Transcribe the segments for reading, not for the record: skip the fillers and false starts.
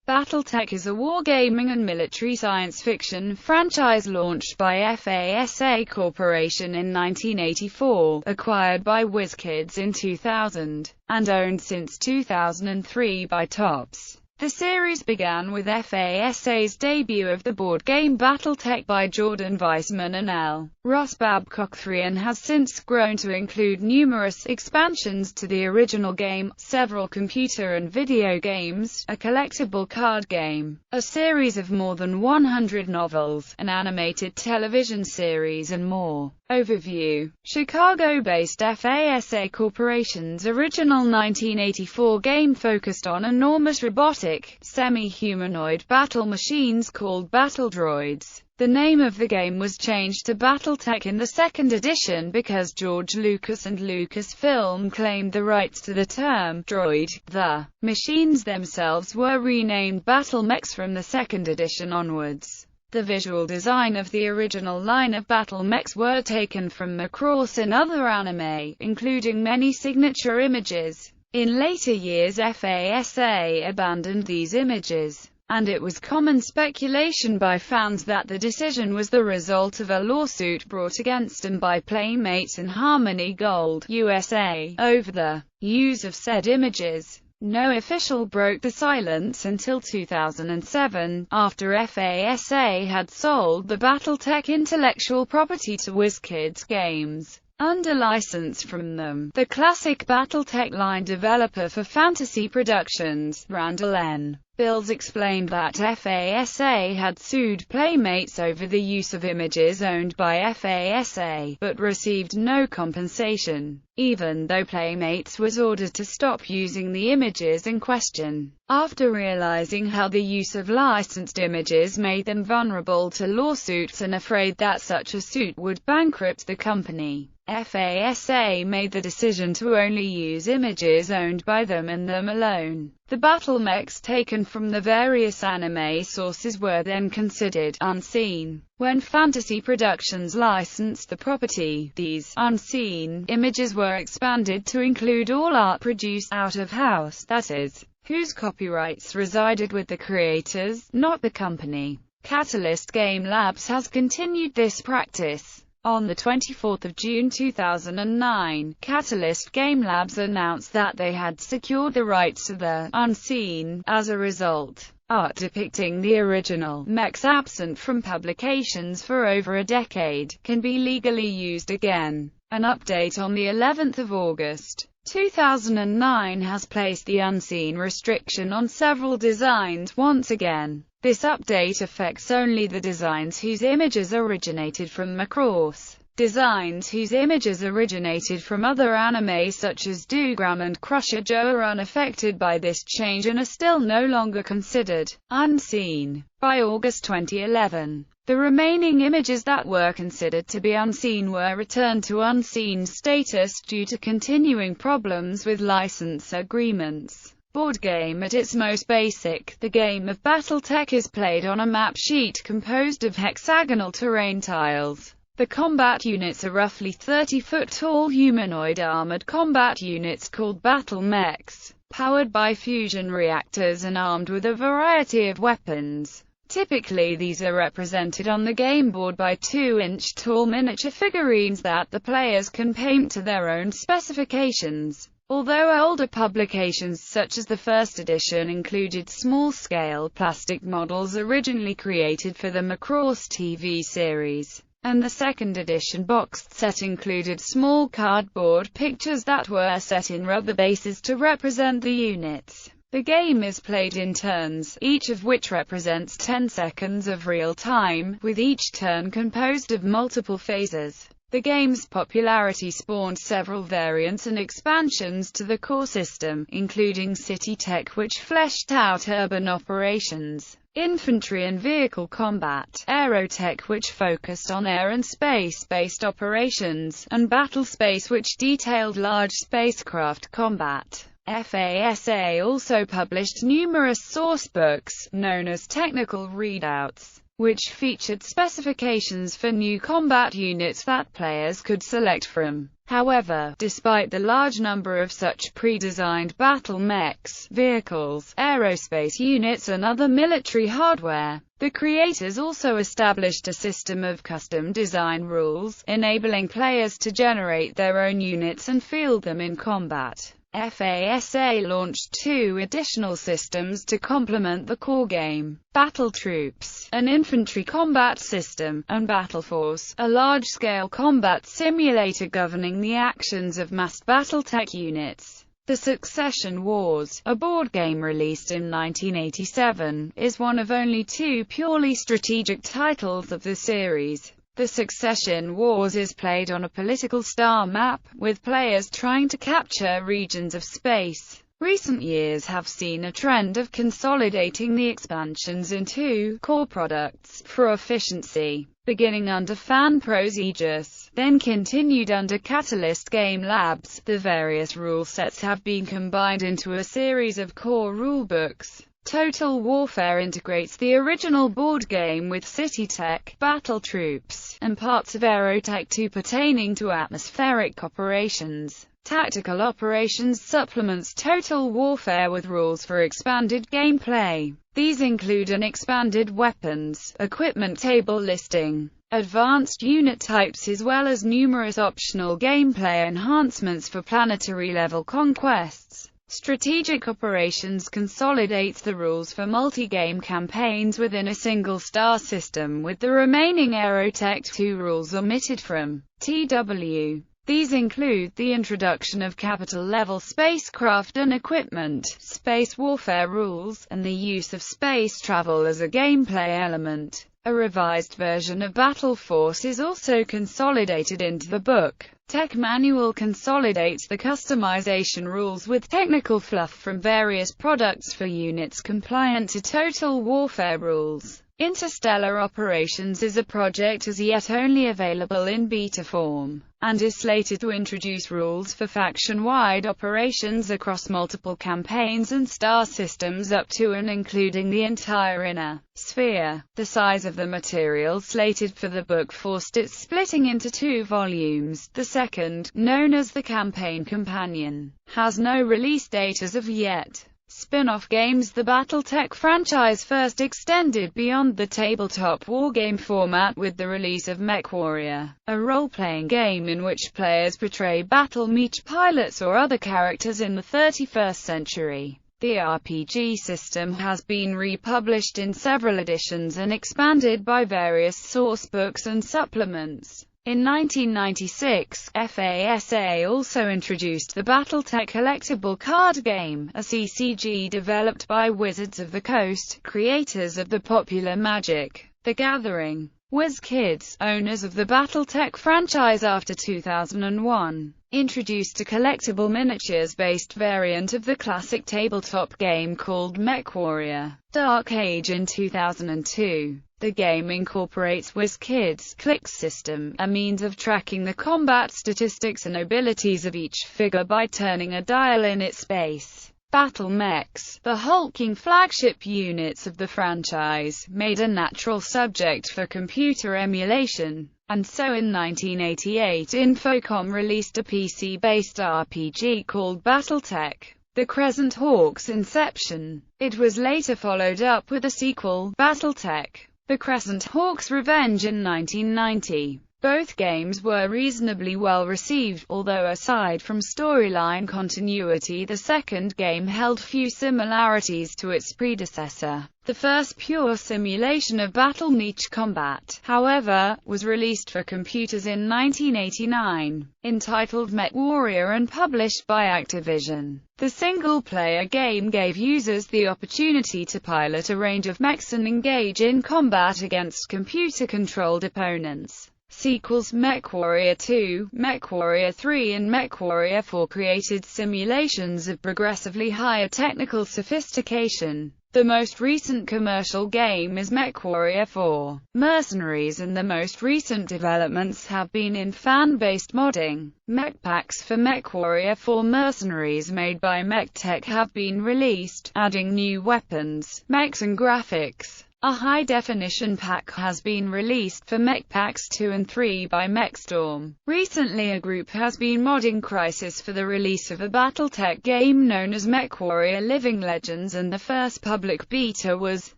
BattleTech is a wargaming and military science fiction franchise launched by FASA Corporation in 1984, acquired by WizKids in 2000, and owned since 2003 by Topps. The series began with FASA's debut of the board game BattleTech by Jordan Weisman and L. Ross Babcock III and has since grown to include numerous expansions to the original game, several computer and video games, a collectible card game, a series of more than 100 novels, an animated television series and more. Overview: Chicago-based FASA Corporation's original 1984 game focused on enormous robotic, semi-humanoid battle machines called BattleDroids. The name of the game was changed to BattleTech in the second edition because George Lucas and Lucasfilm claimed the rights to the term droid. The machines themselves were renamed BattleMechs from the second edition onwards. The visual design of the original line of BattleMechs were taken from Macross and other anime, including many signature images. In later years FASA abandoned these images, and it was common speculation by fans that the decision was the result of a lawsuit brought against them by Playmates and Harmony Gold USA over the use of said images. No official broke the silence until 2007, after FASA had sold the BattleTech intellectual property to WizKids Games, under license from them. The classic BattleTech line developer for fantasy productions, Randall N. Bills, explained that FASA had sued Playmates over the use of images owned by FASA, but received no compensation, even though Playmates was ordered to stop using the images in question. After realizing how the use of licensed images made them vulnerable to lawsuits and afraid that such a suit would bankrupt the company, FASA made the decision to only use images owned by them and them alone. The BattleMechs taken from the various anime sources were then considered unseen. When Fantasy Productions licensed the property, these unseen images were expanded to include all art produced out of house, that is, whose copyrights resided with the creators, not the company. Catalyst Game Labs has continued this practice. On the 24th of June 2009, Catalyst Game Labs announced that they had secured the rights to the unseen. As a result, art depicting the original mechs absent from publications for over a decade can be legally used again. An update on the 11th of August 2009 has placed the unseen restriction on several designs once again. This update affects only the designs whose images originated from Macross. Designs whose images originated from other anime such as Dougram and Crusher Joe are unaffected by this change and are still no longer considered unseen. By August 2011, the remaining images that were considered to be unseen were returned to unseen status due to continuing problems with license agreements. Board game at its most basic, the game of BattleTech is played on a map sheet composed of hexagonal terrain tiles. The combat units are roughly 30-foot-tall humanoid armored combat units called BattleMechs, powered by fusion reactors and armed with a variety of weapons. Typically these are represented on the game board by 2-inch tall miniature figurines that the players can paint to their own specifications. Although older publications such as the first edition included small-scale plastic models originally created for the Macross TV series, and the second edition boxed set included small cardboard pictures that were set in rubber bases to represent the units. The game is played in turns, each of which represents 10 seconds of real time, with each turn composed of multiple phases. The game's popularity spawned several variants and expansions to the core system, including City Tech, which fleshed out urban operations, infantry and vehicle combat, Aerotech, which focused on air and space-based operations, and Battlespace, which detailed large spacecraft combat. FASA also published numerous sourcebooks, known as technical readouts, which featured specifications for new combat units that players could select from. However, despite the large number of such pre-designed battle mechs, vehicles, aerospace units and other military hardware, the creators also established a system of custom design rules, enabling players to generate their own units and field them in combat. FASA launched 2 additional systems to complement the core game: Battle Troops, an infantry combat system, and Battle Force, a large-scale combat simulator governing the actions of massed BattleTech units. The Succession Wars, a board game released in 1987, is one of only 2 purely strategic titles of the series. The Succession Wars is played on a political star map, with players trying to capture regions of space. Recent years have seen a trend of consolidating the expansions into core products for efficiency, beginning under FanPro's aegis, then continued under Catalyst Game Labs. The various rule sets have been combined into a series of core rulebooks. Total Warfare integrates the original board game with City Tech, Battle Troops, and parts of Aerotech 2 pertaining to atmospheric operations. Tactical Operations supplements Total Warfare with rules for expanded gameplay. These include an expanded weapons, equipment table listing, advanced unit types as well as numerous optional gameplay enhancements for planetary-level conquests. Strategic Operations consolidates the rules for multi-game campaigns within a single star system, with the remaining Aerotech 2 rules omitted from TW. These include the introduction of capital-level spacecraft and equipment, space warfare rules, and the use of space travel as a gameplay element. A revised version of Battle Force is also consolidated into the book. Tech Manual consolidates the customization rules with technical fluff from various products for units compliant to Total Warfare rules. Interstellar Operations is a project as yet only available in beta form, and is slated to introduce rules for faction-wide operations across multiple campaigns and star systems up to and including the entire inner sphere. The size of the material slated for the book forced its splitting into 2 volumes. The second, known as the Campaign Companion, has no release date as of yet. Spin-off games. The BattleTech franchise first extended beyond the tabletop wargame format with the release of MechWarrior, a role-playing game in which players portray battle mech pilots or other characters in the 31st century. The RPG system has been republished in several editions and expanded by various sourcebooks and supplements. In 1996, FASA also introduced the BattleTech collectible card game, a CCG developed by Wizards of the Coast, creators of the popular Magic: The Gathering. WizKids, owners of the BattleTech franchise after 2001, introduced a collectible miniatures-based variant of the classic tabletop game called MechWarrior: Dark Age in 2002. The game incorporates WizKids' click system, a means of tracking the combat statistics and abilities of each figure by turning a dial in its base. Battle Mechs, the hulking flagship units of the franchise, made a natural subject for computer emulation, and so in 1988 Infocom released a PC-based RPG called BattleTech: The Crescent Hawk's Inception. It was later followed up with a sequel, BattleTech: The Crescent Hawk's Revenge in 1990. Both games were reasonably well received, although aside from storyline continuity the second game held few similarities to its predecessor. The first pure simulation of battle mech combat, however, was released for computers in 1989, entitled MechWarrior and published by Activision. The single-player game gave users the opportunity to pilot a range of mechs and engage in combat against computer-controlled opponents. Sequels MechWarrior 2, MechWarrior 3 and MechWarrior 4 created simulations of progressively higher technical sophistication. The most recent commercial game is MechWarrior 4 Mercenaries, and the most recent developments have been in fan-based modding. Mech packs for MechWarrior 4 Mercenaries made by MechTech have been released, adding new weapons, mechs and graphics. A high-definition pack has been released for Mech Packs 2 and 3 by MechStorm. Recently a group has been modding Crysis for the release of a BattleTech game known as MechWarrior Living Legends, and the first public beta was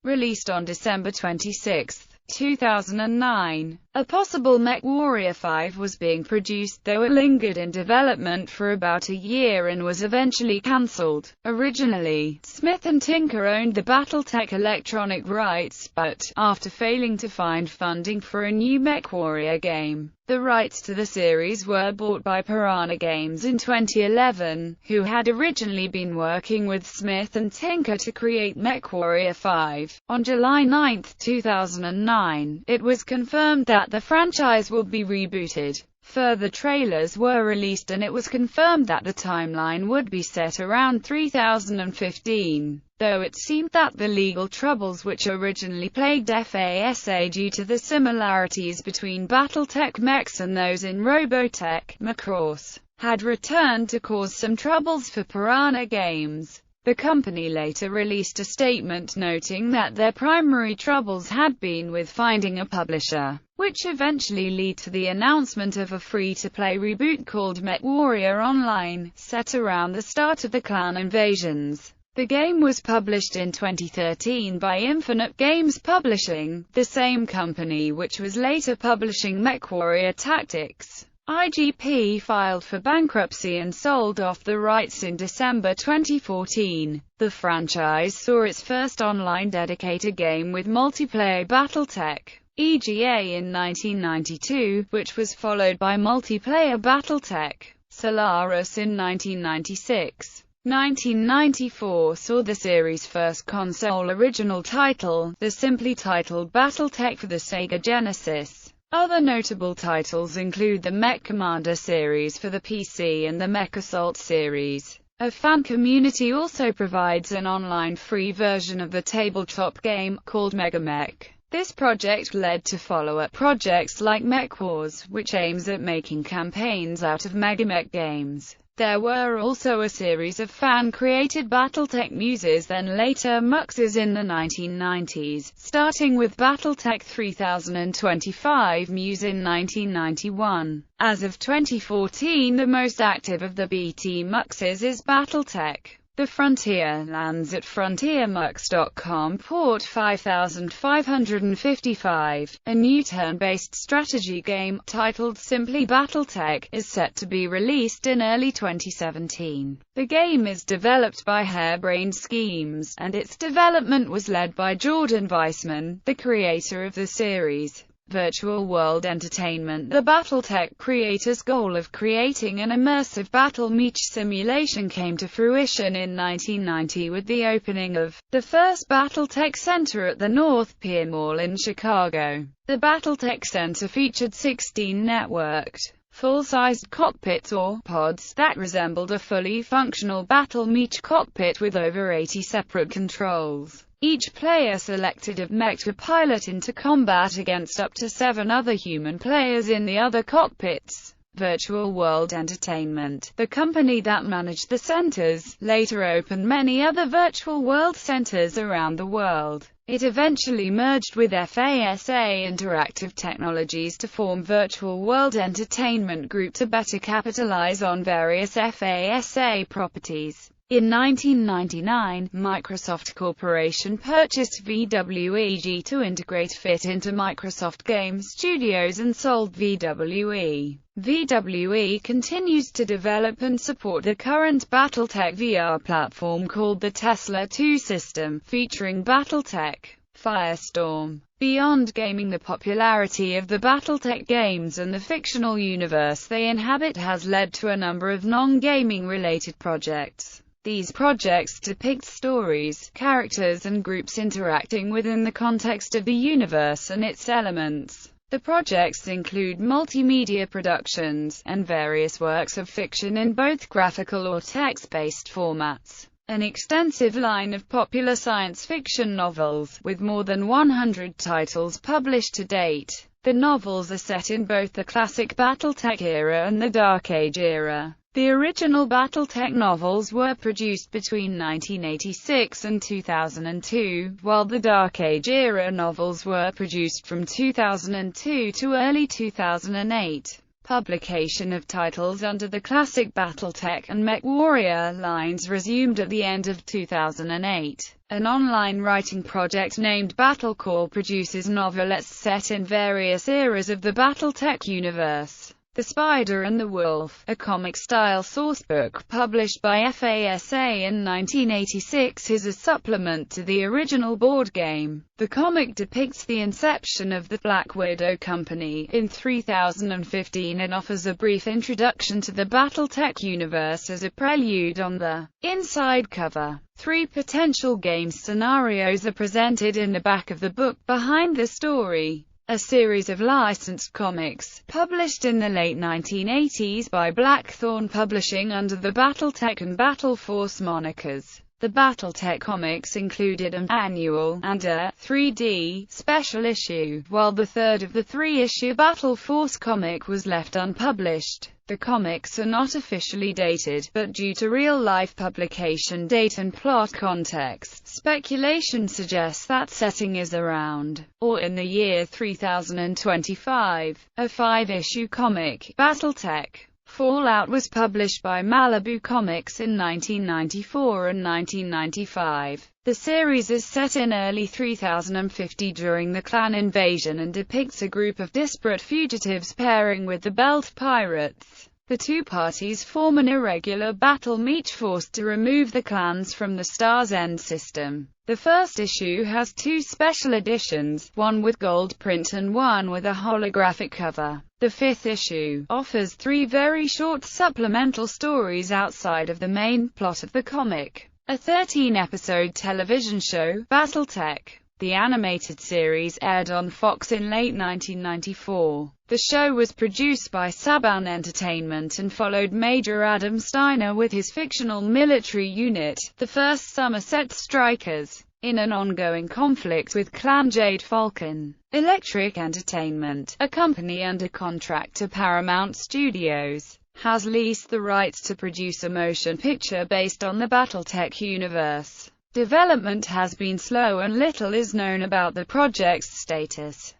released on December 26, 2009. A possible MechWarrior 5 was being produced, though it lingered in development for about a year and was eventually cancelled. Originally, Smith and Tinker owned the BattleTech electronic rights, but, after failing to find funding for a new MechWarrior game, the rights to the series were bought by Piranha Games in 2011, who had originally been working with Smith and Tinker to create MechWarrior 5. On July 9, 2009, it was confirmed that the franchise will be rebooted. Further trailers were released and it was confirmed that the timeline would be set around 3015, though it seemed that the legal troubles which originally plagued FASA due to the similarities between BattleTech mechs and those in Robotech, Macross, had returned to cause some troubles for Piranha Games. The company later released a statement noting that their primary troubles had been with finding a publisher, which eventually led to the announcement of a free-to-play reboot called MechWarrior Online, set around the start of the clan invasions. The game was published in 2013 by Infinite Games Publishing, the same company which was later publishing MechWarrior Tactics. IGP filed for bankruptcy and sold off the rights in December 2014. The franchise saw its first online dedicated game with multiplayer BattleTech EGA in 1992, which was followed by multiplayer BattleTech Solaris in 1996. 1994 saw the series' first console original title, the simply titled BattleTech for the Sega Genesis. Other notable titles include the Mech Commander series for the PC and the Mech Assault series. A fan community also provides an online free version of the tabletop game, called MegaMech. This project led to follow-up projects like Mech Wars, which aims at making campaigns out of MegaMech games. There were also a series of fan-created BattleTech muses, then later muxes in the 1990s, starting with BattleTech 3025 muse in 1991. As of 2014, the most active of the BT muxes is BattleTech The Frontier lands at FrontierMux.com. Port 5555, a new turn-based strategy game, titled simply BattleTech, is set to be released in early 2017. The game is developed by Harebrained Schemes, and its development was led by Jordan Weisman, the creator of the series. Virtual World Entertainment. The BattleTech creators' goal of creating an immersive battle mech simulation came to fruition in 1990 with the opening of the first BattleTech Center at the North Pier Mall in Chicago. The BattleTech Center featured 16 networked, full-sized cockpits or pods that resembled a fully functional battle mech cockpit with over 80 separate controls. Each player selected a mech to pilot into combat against up to 7 other human players in the other cockpits. Virtual World Entertainment, the company that managed the centers, later opened many other virtual world centers around the world. It eventually merged with FASA Interactive Technologies to form Virtual World Entertainment Group to better capitalize on various FASA properties. In 1999, Microsoft Corporation purchased VWEG to integrate fit into Microsoft Game Studios and sold VWE. VWE continues to develop and support the current BattleTech VR platform called the Tesla 2 system, featuring BattleTech Firestorm. Beyond gaming, the popularity of the BattleTech games and the fictional universe they inhabit has led to a number of non-gaming related projects. These projects depict stories, characters and groups interacting within the context of the universe and its elements. The projects include multimedia productions, and various works of fiction in both graphical or text-based formats. An extensive line of popular science fiction novels, with more than 100 titles published to date. The novels are set in both the classic BattleTech era and the Dark Age era. The original BattleTech novels were produced between 1986 and 2002, while the Dark Age era novels were produced from 2002 to early 2008. Publication of titles under the classic BattleTech and MechWarrior lines resumed at the end of 2008. An online writing project named BattleCore produces novelettes set in various eras of the BattleTech universe. The Spider and the Wolf, a comic-style sourcebook published by FASA in 1986, is a supplement to the original board game. The comic depicts the inception of the Black Widow Company in 3015 and offers a brief introduction to the BattleTech universe as a prelude on the inside cover. 3 potential game scenarios are presented in the back of the book behind the story. A series of licensed comics, published in the late 1980s by Blackthorn Publishing under the BattleTech and Battleforce monikers. The BattleTech comics included an annual and a 3D special issue, while the third of the 3-issue Battleforce comic was left unpublished. The comics are not officially dated, but due to real-life publication date and plot context, speculation suggests that setting is around, or in the year 3025. A 5-issue comic, BattleTech Fallout, was published by Malibu Comics in 1994 and 1995. The series is set in early 3050 during the Clan invasion and depicts a group of disparate fugitives pairing with the Belt Pirates. The two parties form an irregular battle meech forced to remove the clans from the Star's End system. The first issue has 2 special editions, one with gold print and one with a holographic cover. The 5th issue offers 3 very short supplemental stories outside of the main plot of the comic. A 13-episode television show, BattleTech, the animated series, aired on Fox in late 1994. The show was produced by Saban Entertainment and followed Major Adam Steiner with his fictional military unit, the 1st Somerset Strikers, in an ongoing conflict with Clan Jade Falcon. Electric Entertainment, a company under contract to Paramount Studios, has leased the rights to produce a motion picture based on the BattleTech universe. Development has been slow and little is known about the project's status.